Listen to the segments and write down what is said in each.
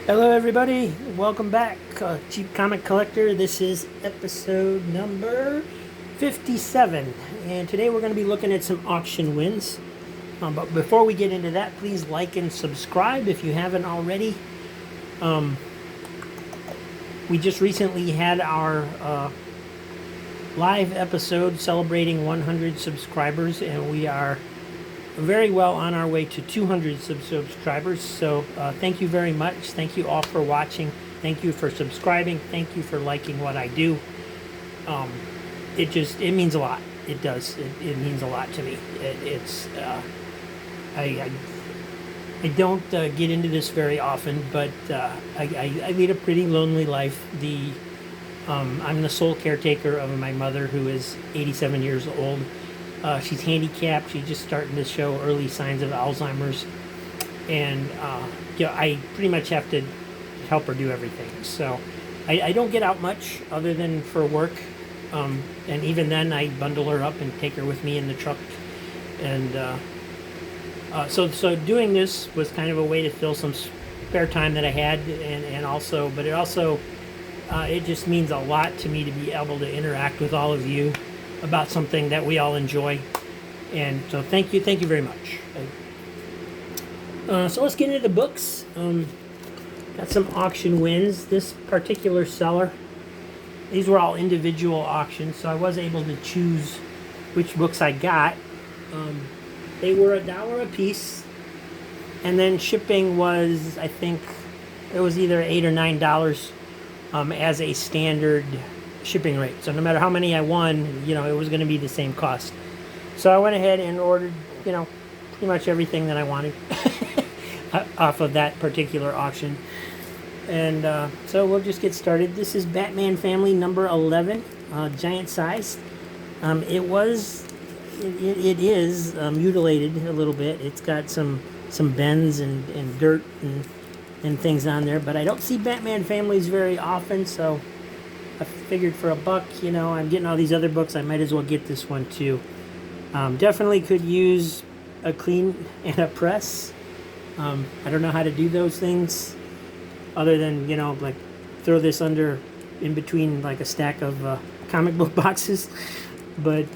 Hello, everybody. Welcome back, Cheap Comic Collector. This is episode number 57, and today we're going to be looking at some auction wins. But before we get into that, please like and subscribe if you haven't already. We just recently had our live episode celebrating 100 subscribers, and we are very well on our way to 200 subscribers. So thank you very much. Thank you all for watching. Thank you for subscribing. Thank you for liking what I do. It means a lot. It does. It means a lot to me. I don't get into this very often, but I lead a pretty lonely life. I'm the sole caretaker of my mother, who is 87 years old. She's handicapped. She's just starting to show early signs of Alzheimer's, and I pretty much have to help her do everything. So I don't get out much other than for work, and even then I bundle her up and take her with me in the truck. And so doing this was kind of a way to fill some spare time that I had, but it just means a lot to me to be able to interact with all of you about something that we all enjoy. And so thank you very much. So let's get into the books. Got some auction wins. This particular seller, these were all individual auctions, so I was able to choose which books I got. They were $1 a piece, and then shipping was, I think it was either $8 or $9 as a standard shipping rate. So no matter how many I won, it was going to be the same cost. So I went ahead and ordered, pretty much everything that I wanted off of that particular auction. And so we'll just get started. This is Batman Family number 11, giant size. It is mutilated a little bit. It's got some bends and dirt and things on there, but I don't see Batman Families very often, so I figured for $1, I'm getting all these other books, I might as well get this one too. Definitely could use a clean and a press. I don't know how to do those things other than, like throw this in between like a stack of comic book boxes. But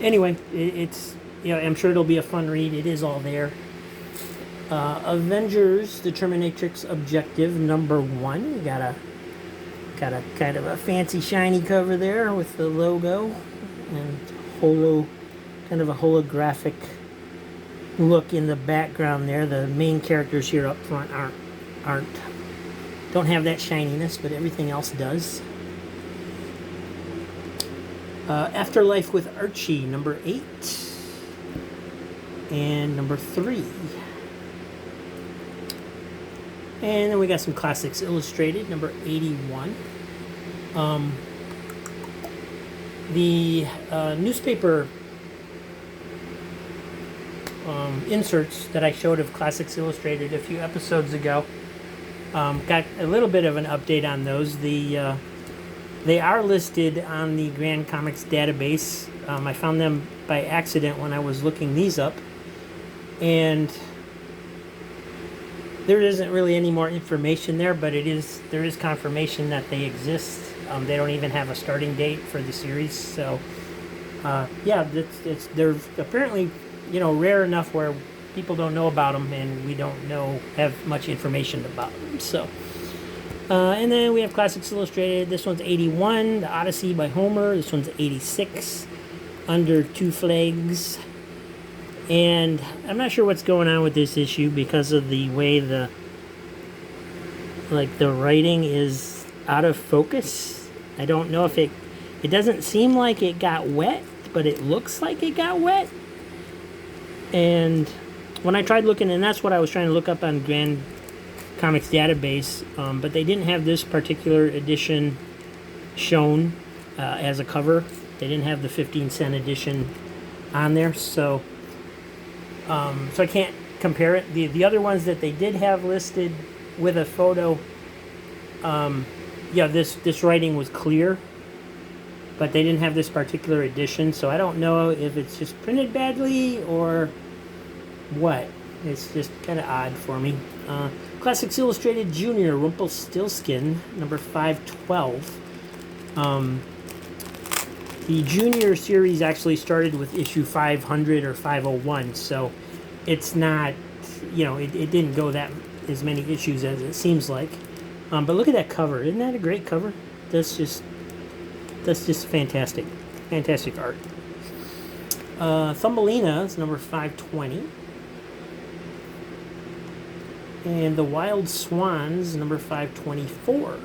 anyway, it's, I'm sure it'll be a fun read. It is all there. Avengers, the Terminatrix Objective number 1. Got a kind of a fancy shiny cover there with the logo and kind of a holographic look in the background there. The main characters here up front don't have that shininess, but everything else does. Afterlife with Archie number 8 and number 3. And then we got some Classics Illustrated, number 81. The newspaper inserts that I showed of Classics Illustrated a few episodes ago, got a little bit of an update on those. They are listed on the Grand Comics database. I found them by accident when I was looking these up, and there isn't really any more information there, but there is confirmation that they exist. They don't even have a starting date for the series, so they're apparently rare enough where people don't know about them, and we don't have much information about them. So, and then we have Classics Illustrated. This one's 81, The Odyssey by Homer. This one's 86, Under Two Flags. And I'm not sure what's going on with this issue because of the way the writing is out of focus. I don't know if it doesn't seem like it got wet, but it looks like it got wet. And when I tried looking, and that's what I was trying to look up on Grand Comics database, but they didn't have this particular edition shown as a cover. They didn't have the 15-cent edition on there, so I can't compare it. The other ones that they did have listed with a photo, this writing was clear, but they didn't have this particular edition, so I don't know if it's just printed badly or what. It's just kind of odd for me. Classics Illustrated Junior, Rumpelstiltskin, number 512. The Junior series actually started with issue 500 or 501, so it's not, it didn't go that as many issues as it seems like. But look at that cover. Isn't that a great cover? That's just fantastic. Fantastic art. Thumbelina is number 520. And The Wild Swans, number 524.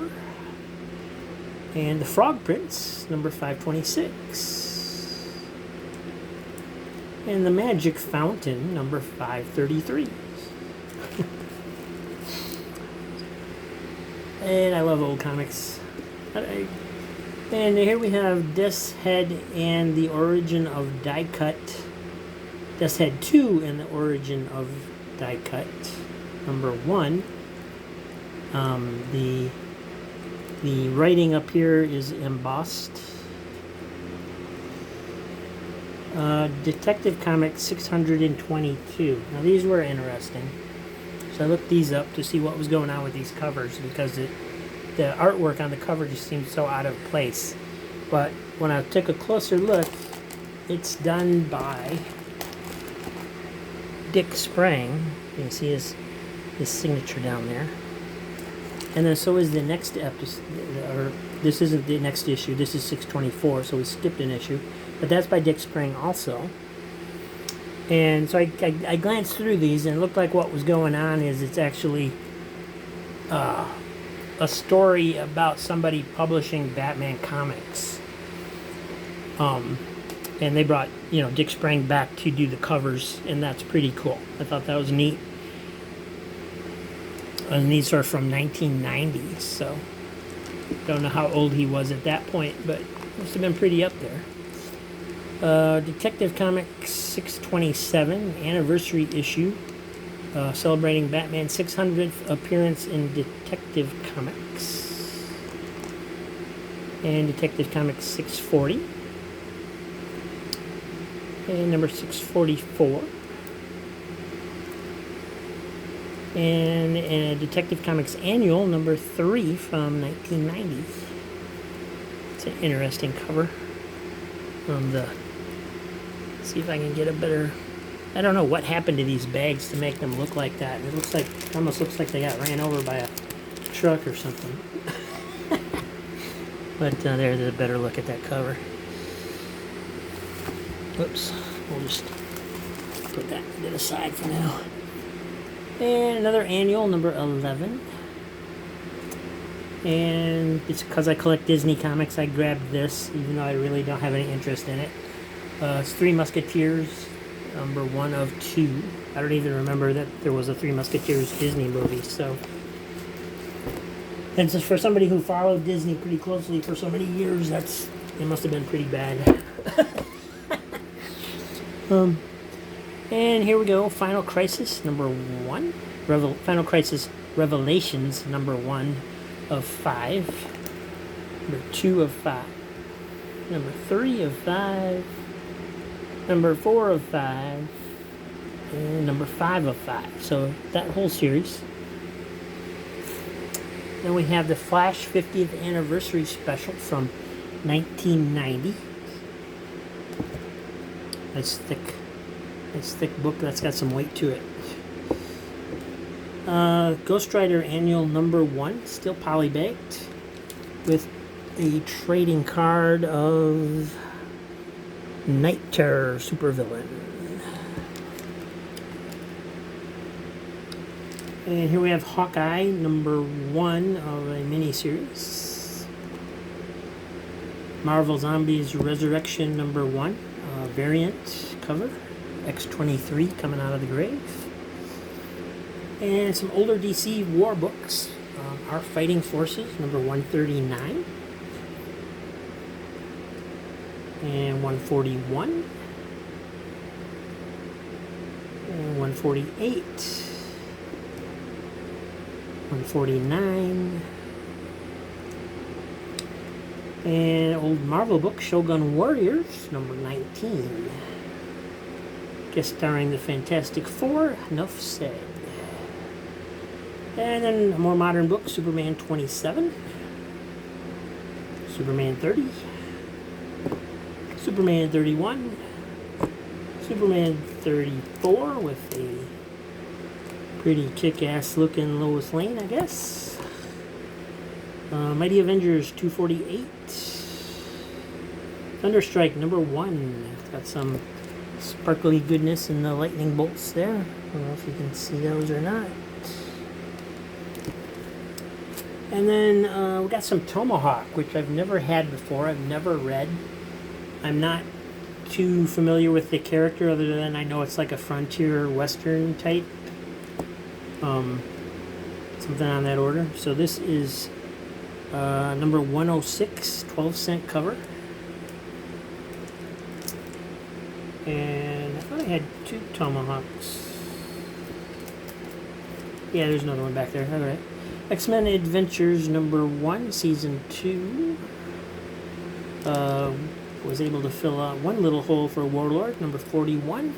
And The Frog Prince, number 526. And The Magic Fountain, number 533. And I love old comics. And here we have Death's Head and the Origin of Die Cut. Death's Head 2 and the Origin of Die Cut. Number 1. The writing up here is embossed. Detective Comics 622. Now these were interesting. So I looked these up to see what was going on with these covers because the artwork on the cover just seemed so out of place. But when I took a closer look, it's done by Dick Sprang. You can see his signature down there. And then so is the next episode, or this isn't the next issue, this is 624, so we skipped an issue. But that's by Dick Sprang also. And so I glanced through these, and it looked like what was going on is it's actually a story about somebody publishing Batman comics. And they brought, Dick Sprang back to do the covers, and that's pretty cool. I thought that was neat. And these are from 1990, so don't know how old he was at that point, but must have been pretty up there. Detective Comics 627 anniversary issue, celebrating Batman's 600th appearance in Detective Comics. And Detective Comics 640. And number 644. And Detective Comics Annual, number 3 from 1990. It's an interesting cover. See if I can get a better... I don't know what happened to these bags to make them look like that. It almost looks like they got ran over by a truck or something. But there's a better look at that cover. Whoops. We'll just put that to the side for now. And another annual, number 11. And it's because I collect Disney comics, I grabbed this, even though I really don't have any interest in it. It's Three Musketeers, number 1 of 2. I don't even remember that there was a Three Musketeers Disney movie, so... And just for somebody who followed Disney pretty closely for so many years, it must have been pretty bad. And here we go, Final Crisis, number 1. Final Crisis Revelations, number 1 of 5. Number 2 of 5. Number 3 of 5. Number 4 of 5. And number 5 of 5. So that whole series. Then we have the Flash 50th Anniversary Special from 1990. Nice thick book that's got some weight to it. Ghost Rider Annual number 1, still polybagged, with a trading card of Night Terror supervillain. And here we have Hawkeye number 1 of a miniseries. Marvel Zombies Resurrection number 1, variant cover. X-23 coming out of the grave. And some older DC war books. Our Fighting Forces, number 139. And 141. And 148. 149. And old Marvel book, Shogun Warriors, number 19. guest starring the Fantastic Four. Enough said. And then a more modern book, Superman 27, Superman 30, Superman 31, Superman 34 with a pretty kick-ass looking Lois Lane, I guess. Mighty Avengers 248. Thunderstrike #1. It's got some sparkly goodness in the lightning bolts there. I don't know if you can see those or not. And then we got some Tomahawk, which I've never had before. I've never read. I'm not too familiar with the character other than I know it's like a frontier western type. Something on that order. So this is number 106, 12-cent cover. And I thought I had 2 Tomahawks. Yeah, there's another one back there. All right. X-Men Adventures #1, Season 2. Was able to fill out one little hole for Warlord, number 41.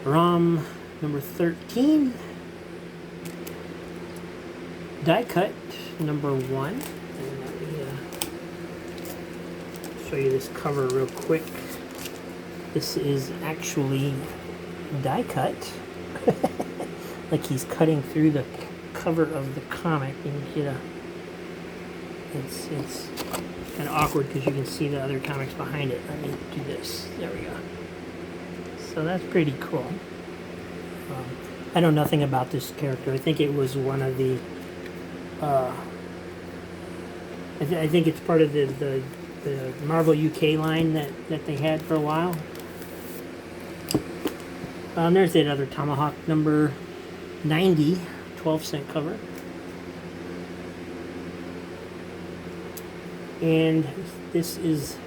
ROM #13. Die cut #1. And let me show you this cover real quick. This is actually die cut. Like he's cutting through the cover of the comic. You can get a. It's kind of awkward because you can see the other comics behind it. Let me do this. There we go. So that's pretty cool. I know nothing about this character. I think it was one of the. I think it's part of the Marvel UK line that they had for a while. There's that other Tomahawk number 90, 12-cent cover. And this is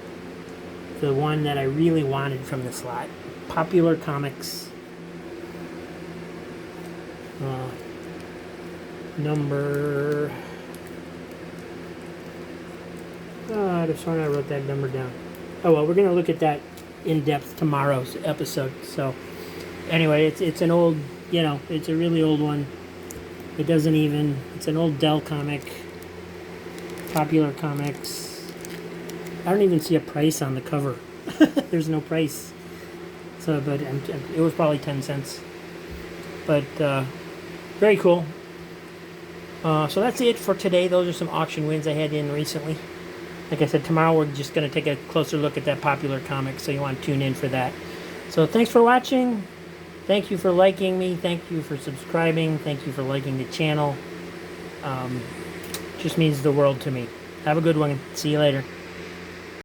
the one that I really wanted from this lot. Popular Comics. Number... I just sworn I wrote that number down. Oh well, we're going to look at that in depth tomorrow's episode. So, anyway, it's an old, it's a really old one. It doesn't even, it's an old Dell comic. Popular Comics. I don't even see a price on the cover. There's no price. So, but it was probably 10 cents. But, very cool. So that's it for today. Those are some auction wins I had in recently. Like I said, tomorrow we're just going to take a closer look at that Popular Comic, so you want to tune in for that. So thanks for watching. Thank you for liking me. Thank you for subscribing. Thank you for liking the channel. Just means the world to me. Have a good one. See you later.